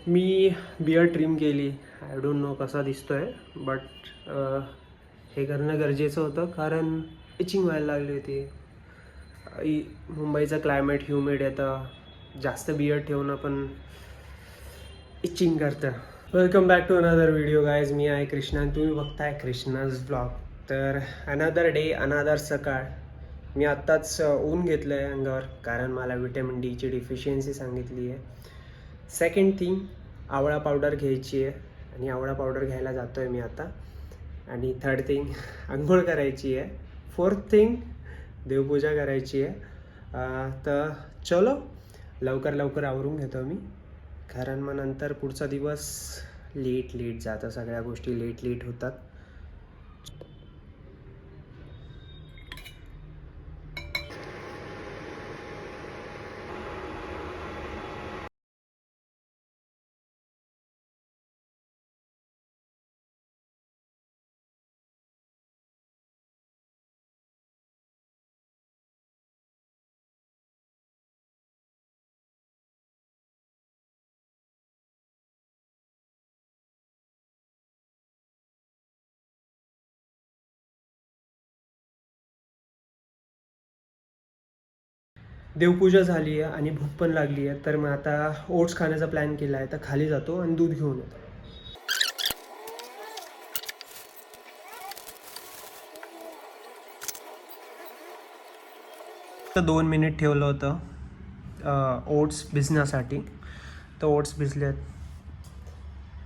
मी beard trim केली. I don't know कसा दिसतोय, बट हे करणं गरजेचं होतं कारण इचिंग व्हायला लागली होती. मुंबईचं क्लायमेट ह्युमिड येतं, जास्त बिअर्ड ठेवणं पण इचिंग करतं. Welcome back to another video guys. मी आहे कृष्णा आणि तुम्ही बघताय कृष्णाज ब्लॉग. तर अनदर डे अनदर सकाळ. मी आत्ताच ऊन घेतलं आहे अंगावर कारण मला विटॅमिन डीची डिफिशियन्सी सांगितली आहे. सेकंड थिंग, आवळा पावडर घ्यायची आहे आणि आवळा पावडर घ्यायला जातो आहे मी आता. आणि थर्ड थिंग, आंघोळ करायची आहे. फोर्थ थिंग, देवपूजा करायची आहे. तर चलो लवकर लवकर आवरून घेतो मी, कारण मग नंतर पुढचा दिवस लेट जातं, सगळ्या गोष्टी लेट होतात. देवपूजा झाली आहे आणि भूक पण लागली आहे, तर मग आता ओट्स खाण्याचा प्लॅन केला आहे. तर खाली जातो आणि दूध घेऊन येतो. तर 2 मिनिट ठेवलं होतं ओट्स भिजण्यासाठी. तर ओट्स भिजलेत.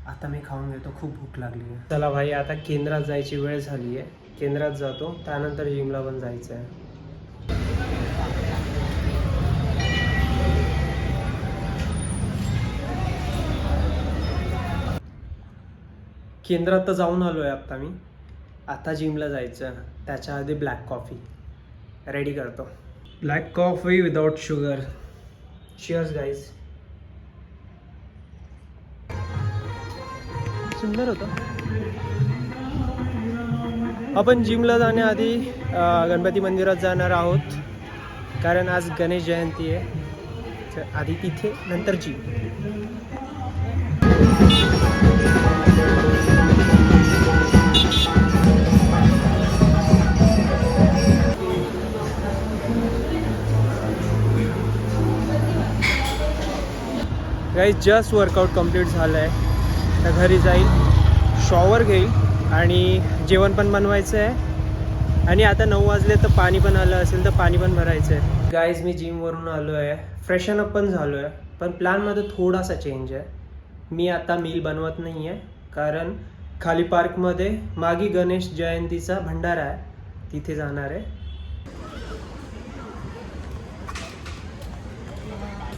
आता मी खाऊन घेतो, खूप भूक लागली आहे. चला भाई, आता केंद्रात जायची वेळ झाली आहे. केंद्रात जातो, त्यानंतर जिमला पण जायचं आहे. केंद्रात तर जाऊन आलो आहे आत्ता मी. आता जिमला जायचं. त्याच्या आधी ब्लॅक कॉफी रेडी करतो. Black coffee without sugar. Cheers guys. सुंदर होतं. आपण जिमला जाण्याआधी गणपती मंदिरात जाणार आहोत, कारण आज गणेश जयंती आहे. तर आधी तिथे, नंतर gym. Guys just workout complete झालं आहे. तर घरी जाईल, शॉवर घेईल आणि जेवण पण बनवायचं आहे. आणि आता 9 वाजले, तर पाणी पण आलं असेल तर पाणी पण भरायचं आहे. गाईज मी जिमवरून आलो आहे, फ्रेशन अप पण झालो आहे. पण प्लॅनमध्ये थोडासा चेंज आहे. मी आता मील बनवत नाही आहे, कारण खाली पार्कमध्ये मागे गणेश जयंतीचा भंडारा आहे, तिथे जाणार आहे.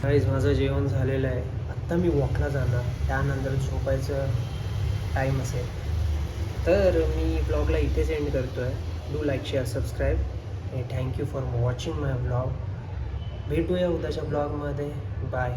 गाईज माझं जेवण झालेलं आहे. आत्ता मी वॉकला जाणार, त्यानंतर झोपायचं टाईम असेल. तर मी ब्लॉगला इथेच एंड करतो आहे. डू लाईक, शेअर, सबस्क्राईब आणि thank you for watching my blog. भेटूया उद्याच्या ब्लॉगमध्ये. बाय.